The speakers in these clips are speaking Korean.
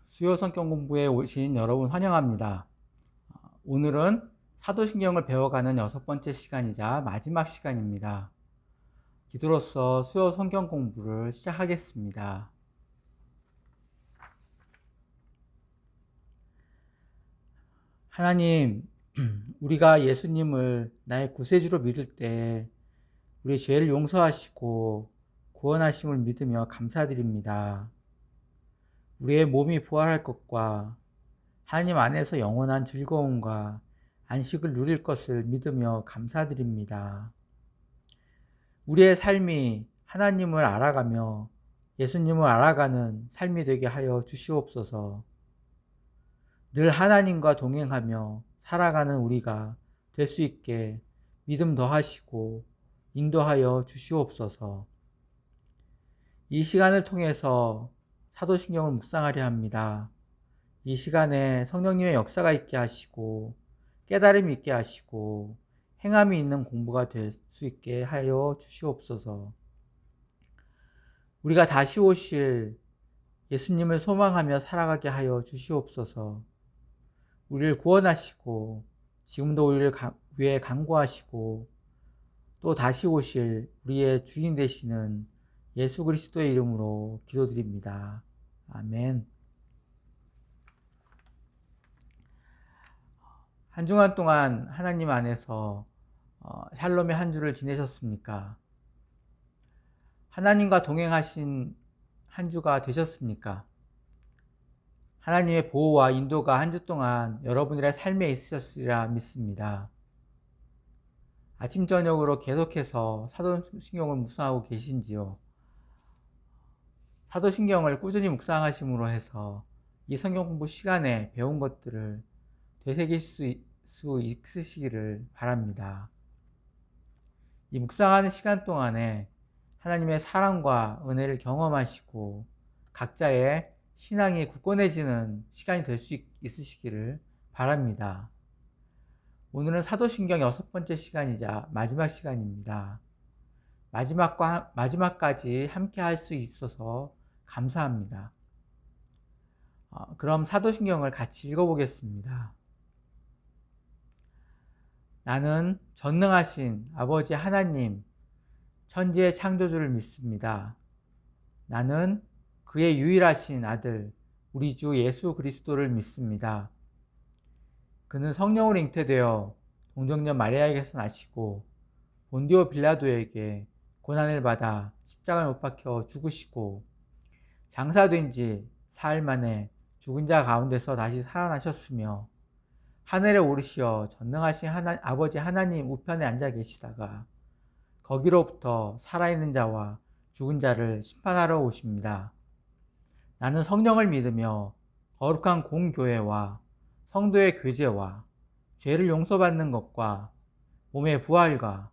수요 성경 공부에 오신 여러분 환영합니다. 오늘은 사도신경을 배워가는 6번째 시간이자 마지막 시간입니다. 기도로서 수요 성경 공부를 시작하겠습니다. 하나님, 우리가 예수님을 나의 구세주로 믿을 때 우리의 죄를 용서하시고 구원하심을 믿으며 감사드립니다. 우리의 몸이 부활할 것과 하나님 안에서 영원한 즐거움과 안식을 누릴 것을 믿으며 감사드립니다. 우리의 삶이 하나님을 알아가며 예수님을 알아가는 삶이 되게 하여 주시옵소서. 늘 하나님과 동행하며 살아가는 우리가 될 수 있게 믿음 더하시고 인도하여 주시옵소서. 이 시간을 통해서 사도신경을 묵상하려 합니다. 이 시간에 성령님의 역사가 있게 하시고 깨달음이 있게 하시고 행함이 있는 공부가 될 수 있게 하여 주시옵소서. 우리가 다시 오실 예수님을 소망하며 살아가게 하여 주시옵소서. 우리를 구원하시고 지금도 우리를 위해 간구하시고 또 다시 오실 우리의 주인 되시는 예수 그리스도의 이름으로 기도드립니다. 아멘. 한 주간 동안 하나님 안에서 샬롬의 한 주를 지내셨습니까? 하나님과 동행하신 한 주가 되셨습니까? 하나님의 보호와 인도가 한 주 동안 여러분들의 삶에 있으셨으리라 믿습니다. 아침 저녁으로 계속해서 사도신경을 묵상하고 계신지요? 사도신경을 꾸준히 묵상하심으로 해서 이 성경 공부 시간에 배운 것들을 되새길 수 있으시기를 바랍니다. 이 묵상하는 시간 동안에 하나님의 사랑과 은혜를 경험하시고 각자의 신앙이 굳건해지는 시간이 될 수 있으시기를 바랍니다. 오늘은 사도신경 6번째 시간이자 마지막 시간입니다. 마지막까지 함께 할 수 있어서 감사합니다. 그럼 사도신경을 같이 읽어보겠습니다. 나는 전능하신 아버지 하나님, 천지의 창조주를 믿습니다. 나는 그의 유일하신 아들, 우리 주 예수 그리스도를 믿습니다. 그는 성령으로 잉태되어 동정녀 마리아에게서 나시고 본디오 빌라도에게 고난을 받아 십자가에 못 박혀 죽으시고 장사된 지 사흘 만에 죽은 자 가운데서 다시 살아나셨으며 하늘에 오르시어 전능하신 아버지 하나님 우편에 앉아 계시다가 거기로부터 살아있는 자와 죽은 자를 심판하러 오십니다. 나는 성령을 믿으며 거룩한 공교회와 성도의 교제와 죄를 용서받는 것과 몸의 부활과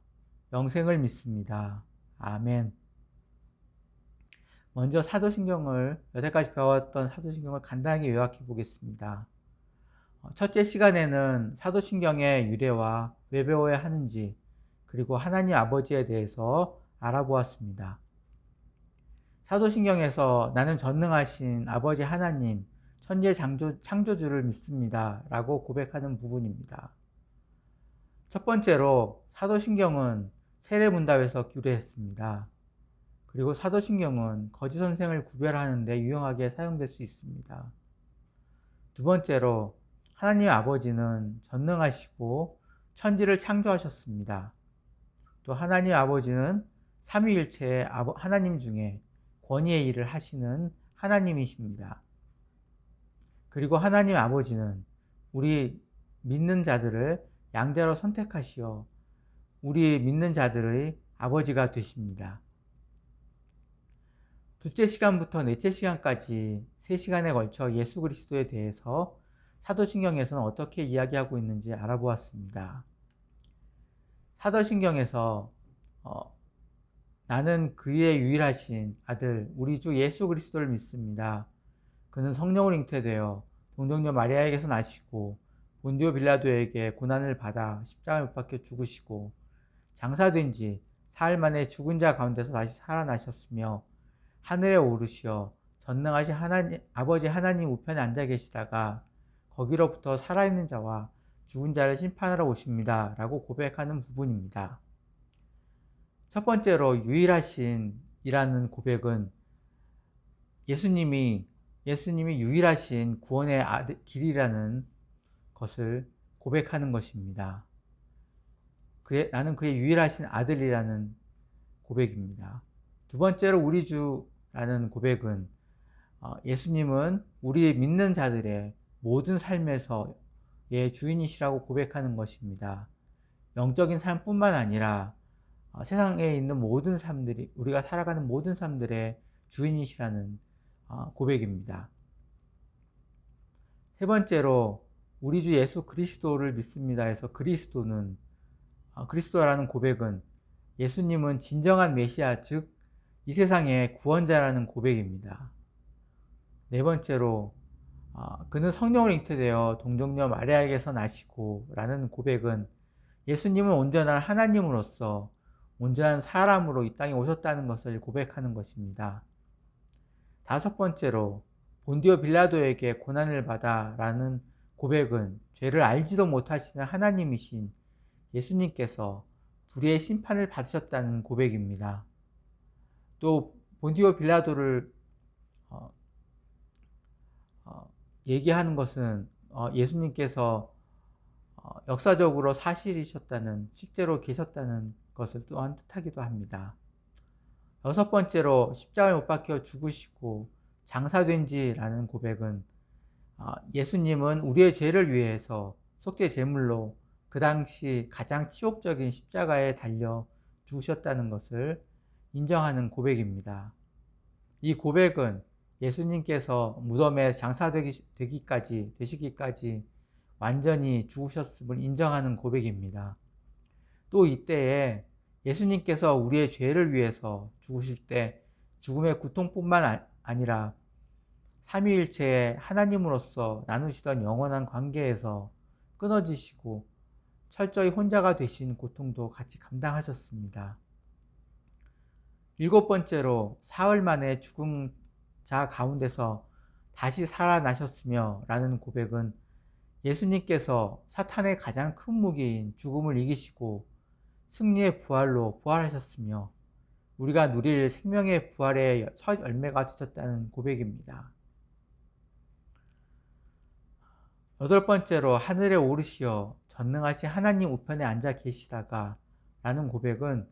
영생을 믿습니다. 아멘. 먼저 사도신경을 여태까지 배웠던 사도신경을 간단하게 요약해 보겠습니다. 첫째 시간에는 사도신경의 유래와 왜 배워야 하는지 그리고 하나님 아버지에 대해서 알아보았습니다. 사도신경에서 나는 전능하신 아버지 하나님 천지의 창조주를 믿습니다 라고 고백하는 부분입니다. 첫 번째로 사도신경은 세례문답에서 유래했습니다. 그리고 사도신경은 거짓 선생을 구별하는 데 유용하게 사용될 수 있습니다. 두 번째로 하나님 아버지는 전능하시고 천지를 창조하셨습니다. 또 하나님 아버지는 삼위일체의 하나님 중에 권위의 일을 하시는 하나님이십니다. 그리고 하나님 아버지는 우리 믿는 자들을 양자로 선택하시어 우리 믿는 자들의 아버지가 되십니다. 둘째 시간부터 넷째 시간까지 3시간에 걸쳐 예수 그리스도에 대해서 사도신경에서는 어떻게 이야기하고 있는지 알아보았습니다. 사도신경에서 나는 그의 유일하신 아들 우리 주 예수 그리스도를 믿습니다. 그는 성령으로 잉태되어 동정녀 마리아에게서 나시고 본디오 빌라도에게 고난을 받아 십자가에 못 박혀 죽으시고 장사된 지 사흘 만에 죽은 자 가운데서 다시 살아나셨으며 하늘에 오르시어 전능하신 아버지 하나님 우편에 앉아 계시다가 거기로부터 살아있는 자와 죽은 자를 심판하러 오십니다. 라고 고백하는 부분입니다. 첫 번째로 유일하신 이라는 고백은 예수님이 유일하신 구원의 길이라는 것을 고백하는 것입니다. 나는 그의 유일하신 아들이라는 고백입니다. 두 번째로 우리 주라는 고백은 예수님은 우리 믿는 자들의 모든 삶에서의 주인이시라고 고백하는 것입니다. 영적인 삶뿐만 아니라 세상에 있는 모든 삶들이, 우리가 살아가는 모든 삶들의 주인이시라는 고백입니다. 세 번째로 우리 주 예수 그리스도를 믿습니다 해서 그리스도라는 고백은 예수님은 진정한 메시아, 즉 이 세상의 구원자라는 고백입니다. 네 번째로 그는 성령으로 잉태되어 동정녀 마리아에게서 나시고 라는 고백은 예수님은 온전한 하나님으로서 온전한 사람으로 이 땅에 오셨다는 것을 고백하는 것입니다. 다섯 번째로 본디오 빌라도에게 고난을 받아 라는 고백은 죄를 알지도 못하시는 하나님이신 예수님께서 불의의 심판을 받으셨다는 고백입니다. 또 본디오 빌라도를 얘기하는 것은 예수님께서 역사적으로 사실이셨다는, 실제로 계셨다는 것을 또한 뜻하기도 합니다. 여섯 번째로 십자가에 못 박혀 죽으시고 장사된 지라는 고백은 예수님은 우리의 죄를 위해서 속죄 제물로 그 당시 가장 치욕적인 십자가에 달려 죽으셨다는 것을 인정하는 고백입니다. 이 고백은 예수님께서 무덤에 되시기까지 완전히 죽으셨음을 인정하는 고백입니다. 또 이때에 예수님께서 우리의 죄를 위해서 죽으실 때 죽음의 고통뿐만 아니라 삼위일체의 하나님으로서 나누시던 영원한 관계에서 끊어지시고 철저히 혼자가 되신 고통도 같이 감당하셨습니다. 일곱 번째로 사흘 만에 죽은 자 가운데서 다시 살아나셨으며 라는 고백은 예수님께서 사탄의 가장 큰 무기인 죽음을 이기시고 승리의 부활로 부활하셨으며 우리가 누릴 생명의 부활의 첫 열매가 되셨다는 고백입니다. 여덟 번째로 하늘에 오르시어 전능하신 하나님 우편에 앉아 계시다가 라는 고백은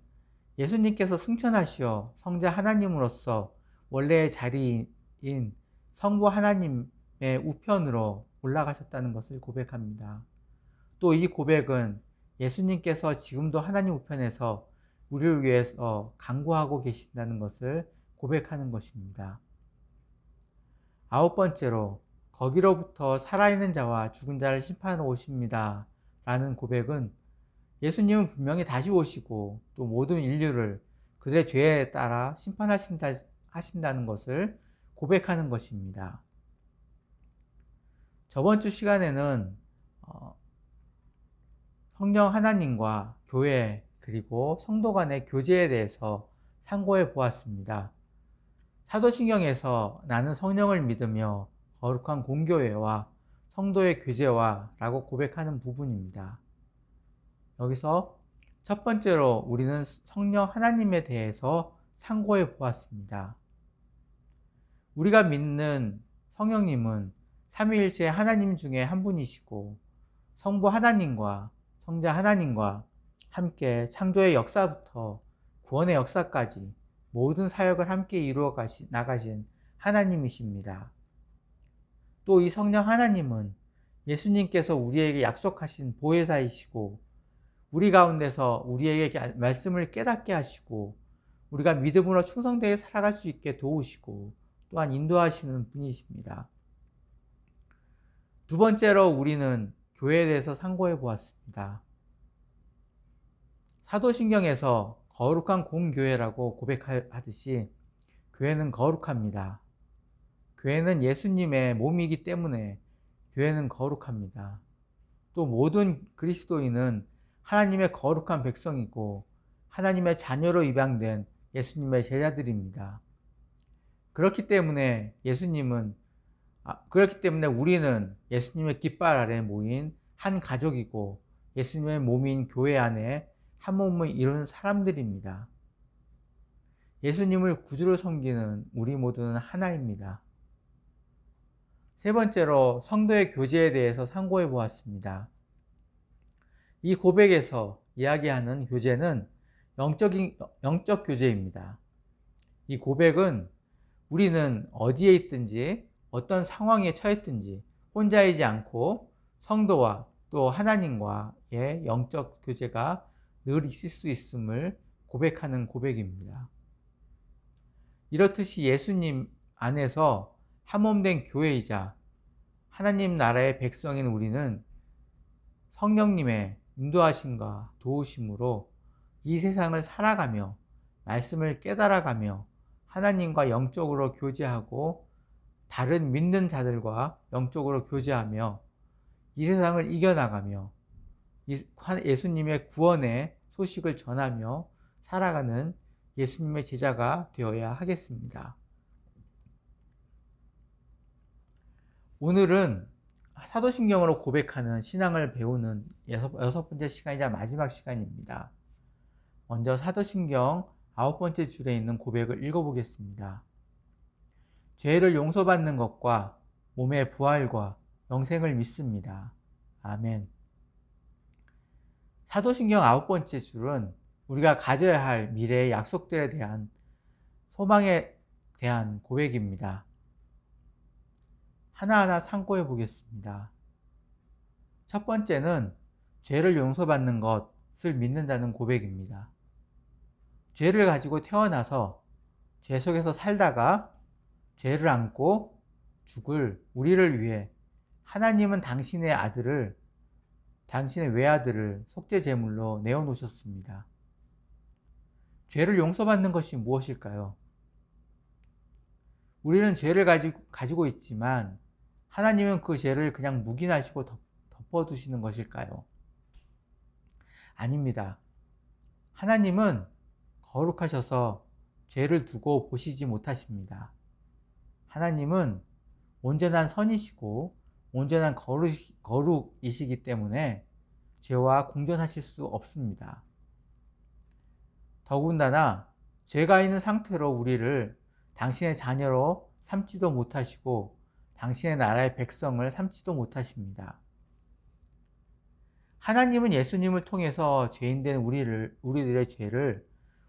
예수님께서 승천하시어 성자 하나님으로서 원래의 자리인 성부 하나님의 우편으로 올라가셨다는 것을 고백합니다. 또 이 고백은 예수님께서 지금도 하나님 우편에서 우리를 위해서 간구하고 계신다는 것을 고백하는 것입니다. 아홉 번째로 거기로부터 살아있는 자와 죽은 자를 심판하러 오십니다 라는 고백은 예수님은 분명히 다시 오시고 또 모든 인류를 그들의 죄에 따라 심판하신다는 것을 고백하는 것입니다. 저번 주 시간에는 성령 하나님과 교회 그리고 성도 간의 교제에 대해서 상고해 보았습니다. 사도신경에서 나는 성령을 믿으며 거룩한 공교회와 성도의 교제와 라고 고백하는 부분입니다. 여기서 첫 번째로 우리는 성령 하나님에 대해서 상고해 보았습니다. 우리가 믿는 성령님은 삼위일체 하나님 중에 한 분이시고 성부 하나님과 성자 하나님과 함께 창조의 역사부터 구원의 역사까지 모든 사역을 함께 이루어 나가신 하나님이십니다. 또 이 성령 하나님은 예수님께서 우리에게 약속하신 보혜사이시고 우리 가운데서 우리에게 말씀을 깨닫게 하시고 우리가 믿음으로 충성되게 살아갈 수 있게 도우시고 또한 인도하시는 분이십니다. 두 번째로 우리는 교회에 대해서 상고해 보았습니다. 사도신경에서 거룩한 공교회라고 고백하듯이 교회는 거룩합니다. 교회는 예수님의 몸이기 때문에 교회는 거룩합니다. 또 모든 그리스도인은 하나님의 거룩한 백성이고 하나님의 자녀로 입양된 예수님의 제자들입니다. 그렇기 때문에 우리는 예수님의 깃발 아래 모인 한 가족이고 예수님의 몸인 교회 안에 한 몸을 이루는 사람들입니다. 예수님을 구주로 섬기는 우리 모두는 하나입니다. 세 번째로 성도의 교제에 대해서 상고해 보았습니다. 이 고백에서 이야기하는 교제는 영적 교제입니다. 이 고백은 우리는 어디에 있든지 어떤 상황에 처했든지 혼자이지 않고 성도와 또 하나님과의 영적 교제가 늘 있을 수 있음을 고백하는 고백입니다. 이렇듯이 예수님 안에서 한몸된 교회이자 하나님 나라의 백성인 우리는 성령님의 인도하심과 도우심으로 이 세상을 살아가며 말씀을 깨달아가며 하나님과 영적으로 교제하고 다른 믿는 자들과 영적으로 교제하며 이 세상을 이겨나가며 예수님의 구원의 소식을 전하며 살아가는 예수님의 제자가 되어야 하겠습니다. 오늘은 사도신경으로 고백하는 신앙을 배우는 여섯 번째 시간이자 마지막 시간입니다. 먼저 사도신경 9번째 줄에 있는 고백을 읽어보겠습니다. 죄를 용서받는 것과 몸의 부활과 영생을 믿습니다. 아멘. 사도신경 9번째 줄은 우리가 가져야 할 미래의 약속들에 대한 소망에 대한 고백입니다. 하나하나 참고해 보겠습니다. 첫 번째는 죄를 용서받는 것을 믿는다는 고백입니다. 죄를 가지고 태어나서 죄 속에서 살다가 죄를 안고 죽을 우리를 위해 하나님은 당신의 외아들을 속죄 제물로 내어놓으셨습니다. 죄를 용서받는 것이 무엇일까요? 우리는 죄를 가지고 있지만 하나님은 그 죄를 그냥 묵인하시고 덮어두시는 것일까요? 아닙니다. 하나님은 거룩하셔서 죄를 두고 보시지 못하십니다. 하나님은 온전한 선이시고 온전한 거룩이시기 때문에 죄와 공존하실 수 없습니다. 더군다나 죄가 있는 상태로 우리를 당신의 자녀로 삼지도 못하시고 당신의 나라의 백성을 삼지도 못하십니다. 하나님은 예수님을 통해서 죄인된 우리들의 죄를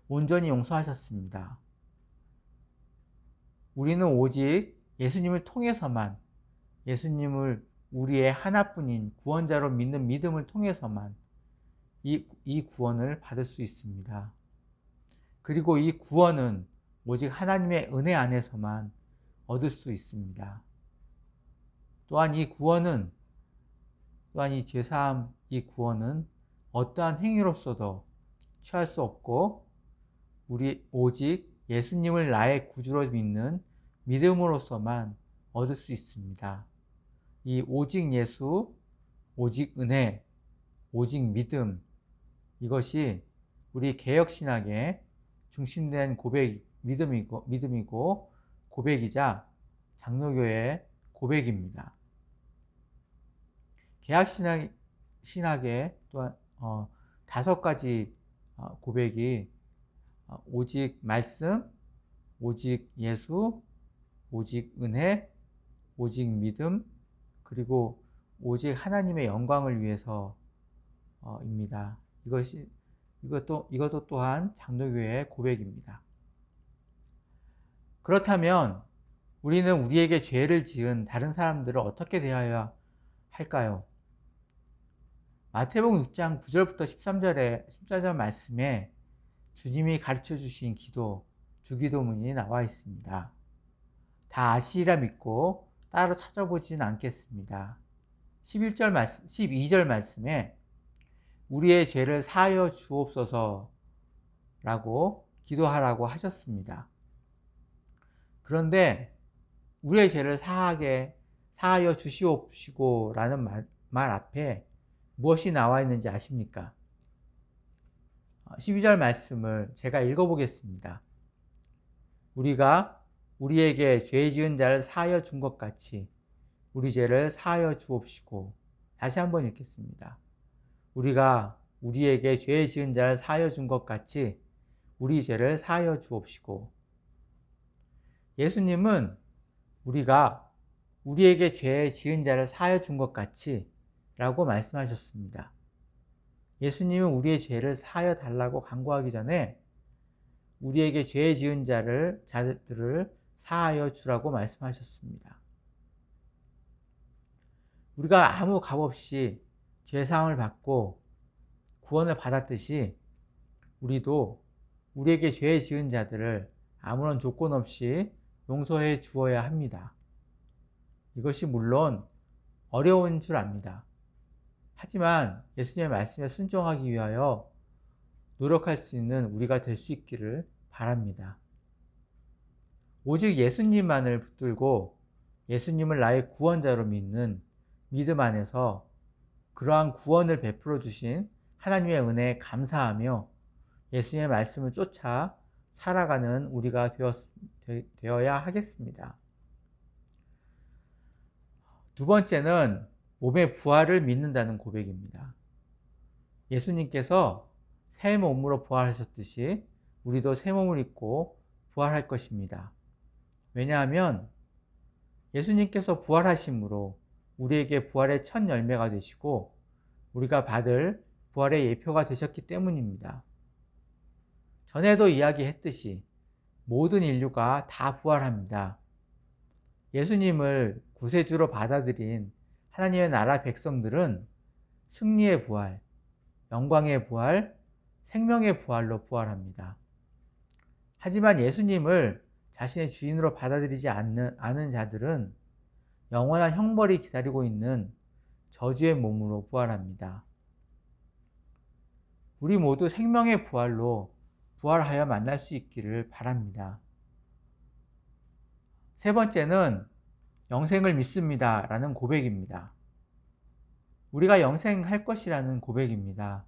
온전히 용서하셨습니다. 우리는 오직 예수님을 통해서만, 예수님을 우리의 하나뿐인 구원자로 믿는 믿음을 통해서만 이 구원을 받을 수 있습니다. 그리고 이 구원은 오직 하나님의 은혜 안에서만 얻을 수 있습니다. 또한 이 제사함, 이 구원은 어떠한 행위로서도 취할 수 없고 오직 예수님을 나의 구주로 믿는 믿음으로서만 얻을 수 있습니다. 이 오직 예수, 오직 은혜, 오직 믿음, 이것이 우리 개혁신학의 중심된 믿음이고 고백이자 장로교의 고백입니다. 개혁신학의 또한 5가지 고백이 오직 말씀, 오직 예수, 오직 은혜, 오직 믿음, 그리고 오직 하나님의 영광을 위해서입니다. 이것도 또한 장로교의 고백입니다. 그렇다면 우리는 우리에게 죄를 지은 다른 사람들을 어떻게 대해야 할까요? 마태복음 6장 9절부터 14절 말씀에 주님이 가르쳐 주신 주기도문이 나와 있습니다. 다 아시리라 믿고 따로 찾아보지는 않겠습니다. 12절 말씀에 우리의 죄를 사하여 주옵소서라고 기도하라고 하셨습니다. 그런데 우리의 죄를 사하여 주시옵시고라는 말 앞에 무엇이 나와 있는지 아십니까? 12절 말씀을 제가 읽어보겠습니다. 우리가 우리에게 죄 지은 자를 사하여 준 것 같이 우리 죄를 사하여 주옵시고. 다시 한번 읽겠습니다. 우리가 우리에게 죄 지은 자를 사하여 준 것 같이 우리 죄를 사하여 주옵시고. 예수님은 우리가 우리에게 죄 지은 자를 사하여 준 것 같이 라고 말씀하셨습니다. 예수님은 우리의 죄를 사하여 달라고 간구하기 전에 우리에게 죄 지은 자들을 사하여 주라고 말씀하셨습니다. 우리가 아무 값 없이 죄사함을 받고 구원을 받았듯이 우리도 우리에게 죄 지은 자들을 아무런 조건 없이 용서해 주어야 합니다. 이것이 물론 어려운 줄 압니다. 하지만 예수님의 말씀에 순종하기 위하여 노력할 수 있는 우리가 될 수 있기를 바랍니다. 오직 예수님만을 붙들고 예수님을 나의 구원자로 믿는 믿음 안에서 그러한 구원을 베풀어 주신 하나님의 은혜에 감사하며 예수님의 말씀을 쫓아 살아가는 우리가 되어야 하겠습니다. 두 번째는 몸의 부활을 믿는다는 고백입니다. 예수님께서 새 몸으로 부활하셨듯이 우리도 새 몸을 입고 부활할 것입니다. 왜냐하면 예수님께서 부활하심으로 우리에게 부활의 첫 열매가 되시고 우리가 받을 부활의 예표가 되셨기 때문입니다. 전에도 이야기했듯이 모든 인류가 다 부활합니다. 예수님을 구세주로 받아들인 하나님의 나라 백성들은 승리의 부활, 영광의 부활, 생명의 부활로 부활합니다. 하지만 예수님을 자신의 주인으로 받아들이지 않은 자들은 영원한 형벌이 기다리고 있는 저주의 몸으로 부활합니다. 우리 모두 생명의 부활로 부활하여 만날 수 있기를 바랍니다. 세 번째는 영생을 믿습니다 라는 고백입니다. 우리가 영생할 것이라는 고백입니다.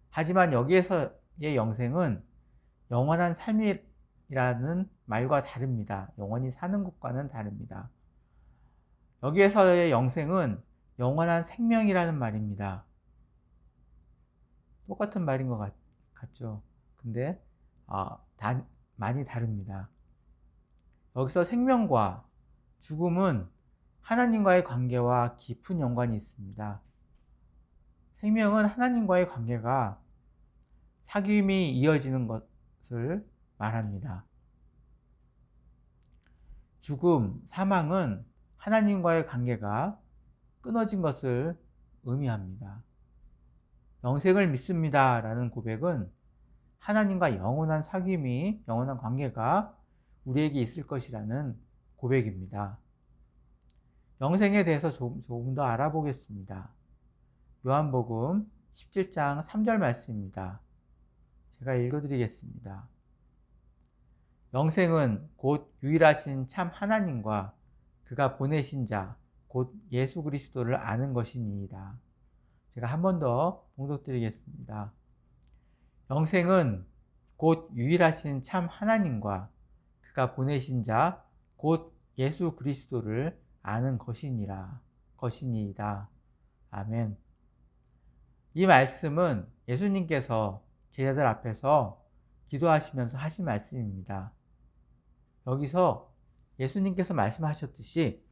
하지만 여기에서의 영생은 영원한 삶이라는 말과 다릅니다. 영원히 사는 것과는 다릅니다. 여기에서의 영생은 영원한 생명이라는 말입니다. 똑같은 말인 것 같죠? 근데 많이 다릅니다. 여기서 생명과 죽음은 하나님과의 관계와 깊은 연관이 있습니다. 생명은 하나님과의 관계가 사귐이 이어지는 것을 말합니다. 죽음, 사망은 하나님과의 관계가 끊어진 것을 의미합니다. 영생을 믿습니다 라는 고백은 하나님과 영원한 사귐이, 영원한 관계가 우리에게 있을 것이라는 고백입니다. 영생에 대해서 조금 더 알아보겠습니다. 요한복음 17장 3절 말씀입니다. 제가 읽어드리겠습니다. 영생은 곧 유일하신 참 하나님과 그가 보내신 자, 곧 예수 그리스도를 아는 것이니이다. 제가 한 번 더 봉독드리겠습니다. 영생은 곧 유일하신 참 하나님과 그가 보내신 자, 곧 예수 그리스도를 아는 것이니이다. 아멘. 이 말씀은 예수님께서 제자들 앞에서 기도하시면서 하신 말씀입니다. 여기서 예수님께서 말씀하셨듯이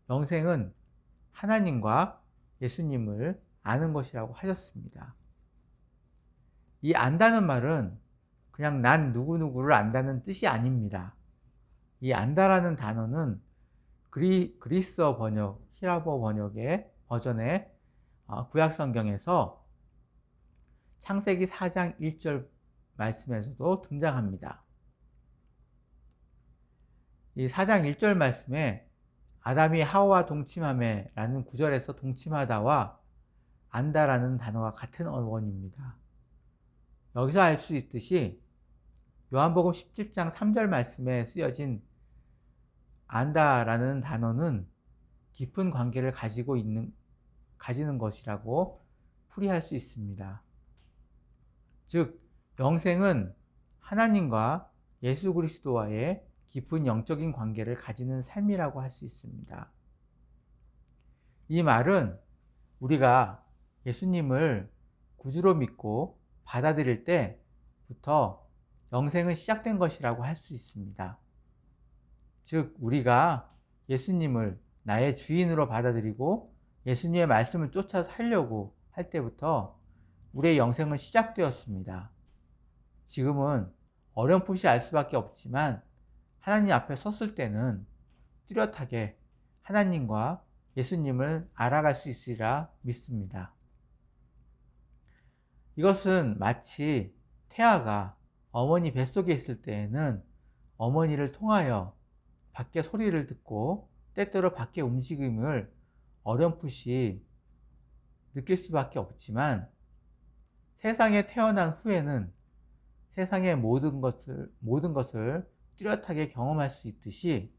영생은 하나님과 예수님을 아는 것이라고 하셨습니다. 이 안다는 말은 그냥 난 누구누구를 안다는 뜻이 아닙니다. 이 안다라는 단어는 그리스어 번역, 히라보 번역의 버전의 구약 성경에서 창세기 4장 1절 말씀에서도 등장합니다. 이 4장 1절 말씀에 아담이 하와와 동침하매 라는 구절에서 동침하다와 안다라는 단어와 같은 어원입니다. 여기서 알 수 있듯이 요한복음 17장 3절 말씀에 쓰여진 안다라는 단어는 깊은 관계를 가지는 것이라고 풀이할 수 있습니다. 즉, 영생은 하나님과 예수 그리스도와의 깊은 영적인 관계를 가지는 삶이라고 할 수 있습니다. 이 말은 우리가 예수님을 구주로 믿고 받아들일 때부터 영생은 시작된 것이라고 할 수 있습니다. 즉, 우리가 예수님을 나의 주인으로 받아들이고 예수님의 말씀을 쫓아 살려고 할 때부터 우리의 영생은 시작되었습니다. 지금은 어렴풋이 알 수밖에 없지만 하나님 앞에 섰을 때는 뚜렷하게 하나님과 예수님을 알아갈 수 있으리라 믿습니다. 이것은 마치 태아가 어머니 뱃속에 있을 때에는 어머니를 통하여 밖에 소리를 듣고 때때로 밖의 움직임을 어렴풋이 느낄 수밖에 없지만 세상에 태어난 후에는 세상의 모든 것을 뚜렷하게 경험할 수 있듯이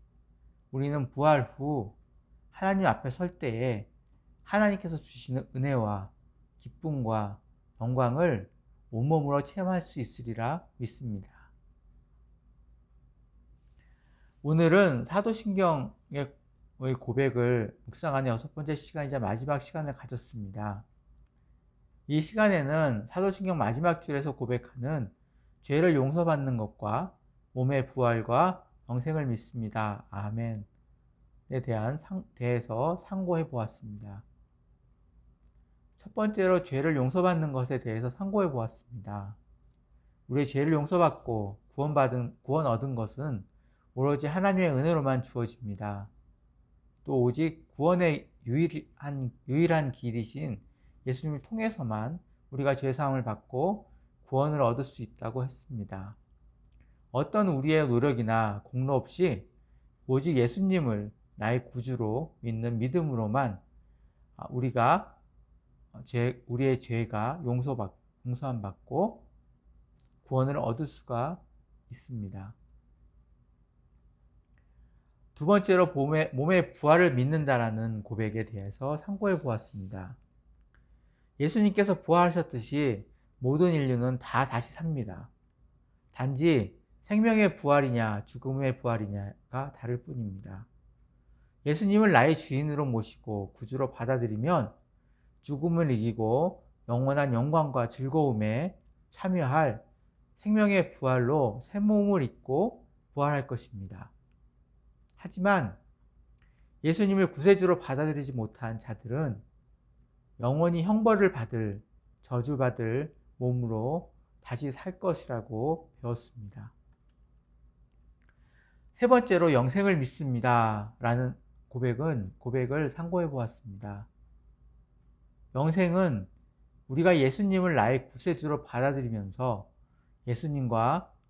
우리는 부활 후 하나님 앞에 설 때에 하나님께서 주시는 은혜와 기쁨과 영광을 온몸으로 체험할 수 있으리라 믿습니다. 오늘은 사도신경의 고백을 묵상하는 6번째 시간이자 마지막 시간을 가졌습니다. 이 시간에는 사도신경 마지막 줄에서 고백하는 죄를 용서받는 것과 몸의 부활과 영생을 믿습니다. 아멘에 대해서 상고해 보았습니다. 첫 번째로 죄를 용서받는 것에 대해서 상고해 보았습니다. 우리의 죄를 용서받고 구원 얻은 것은 오로지 하나님의 은혜로만 주어집니다. 또 오직 구원의 유일한 길이신 예수님을 통해서만 우리가 죄사함을 받고 구원을 얻을 수 있다고 했습니다. 어떤 우리의 노력이나 공로 없이 오직 예수님을 나의 구주로 믿는 믿음으로만 우리의 죄가 용서함 받고 구원을 얻을 수가 있습니다. 두 번째로 몸의 부활을 믿는다라는 고백에 대해서 상고해 보았습니다. 예수님께서 부활하셨듯이 모든 인류는 다 다시 삽니다. 단지 생명의 부활이냐 죽음의 부활이냐가 다를 뿐입니다. 예수님을 나의 주인으로 모시고 구주로 받아들이면 죽음을 이기고 영원한 영광과 즐거움에 참여할 생명의 부활로 새 몸을 입고 부활할 것입니다. 하지만 예수님을 구세주로 받아들이지 못한 자들은 영원히 형벌을 받을, 저주받을 몸으로 다시 살 것이라고 배웠습니다. 세 번째로 영생을 믿습니다 라는 고백을 상고해 보았습니다. 영생은 우리가 예수님을 나의 구세주로 받아들이면서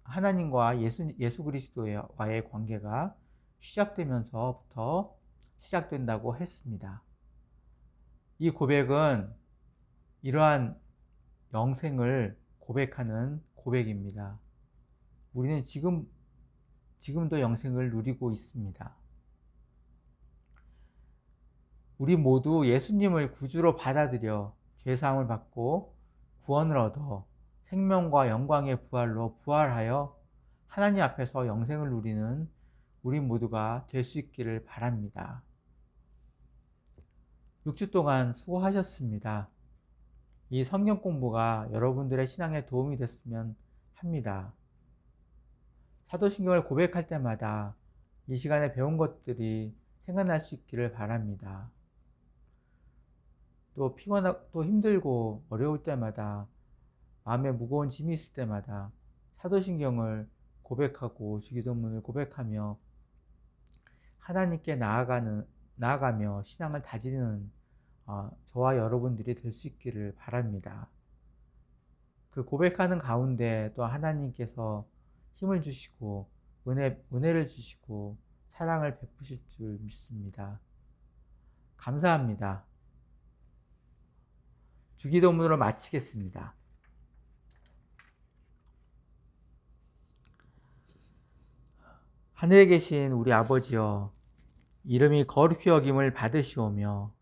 하나님과 예수 그리스도와의 관계가 시작되면서부터 시작된다고 했습니다. 이 고백은 이러한 영생을 고백하는 고백입니다. 우리는 지금도 영생을 누리고 있습니다. 우리 모두 예수님을 구주로 받아들여 죄사함을 받고 구원을 얻어 생명과 영광의 부활로 부활하여 하나님 앞에서 영생을 누리는 우리 모두가 될 수 있기를 바랍니다. 6주 동안 수고하셨습니다. 이 성경 공부가 여러분들의 신앙에 도움이 됐으면 합니다. 사도신경을 고백할 때마다 이 시간에 배운 것들이 생각날 수 있기를 바랍니다. 또 또 힘들고 어려울 때마다 마음에 무거운 짐이 있을 때마다 사도신경을 고백하고 주기도문을 고백하며 하나님께 나아가며 신앙을 다지는 저와 여러분들이 될 수 있기를 바랍니다. 그 고백하는 가운데 또 하나님께서 힘을 주시고 은혜를 주시고 사랑을 베푸실 줄 믿습니다. 감사합니다. 주기도문으로 마치겠습니다. 하늘에 계신 우리 아버지여, 이름이 거룩히 여김을 받으시오며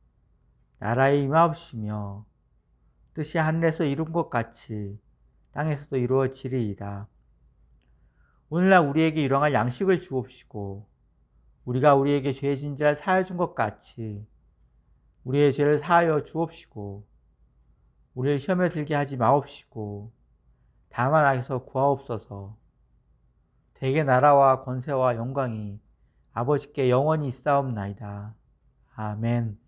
나라에 임하옵시며 뜻이 하늘에서 이룬 것 같이 땅에서도 이루어지리이다. 오늘날 우리에게 일용할 양식을 주옵시고 우리가 우리에게 죄 진 자를 사하여 준 것 같이 우리의 죄를 사하여 주옵시고 우리를 시험에 들게 하지 마옵시고 다만 악에서 구하옵소서. 대개 나라와 권세와 영광이 아버지께 영원히 있사옵나이다. 아멘.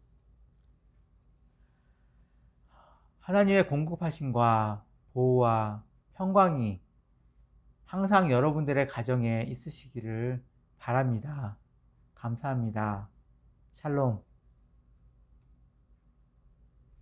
하나님의 공급하심과 보호와 평강이 항상 여러분들의 가정에 있으시기를 바랍니다. 감사합니다. 샬롬.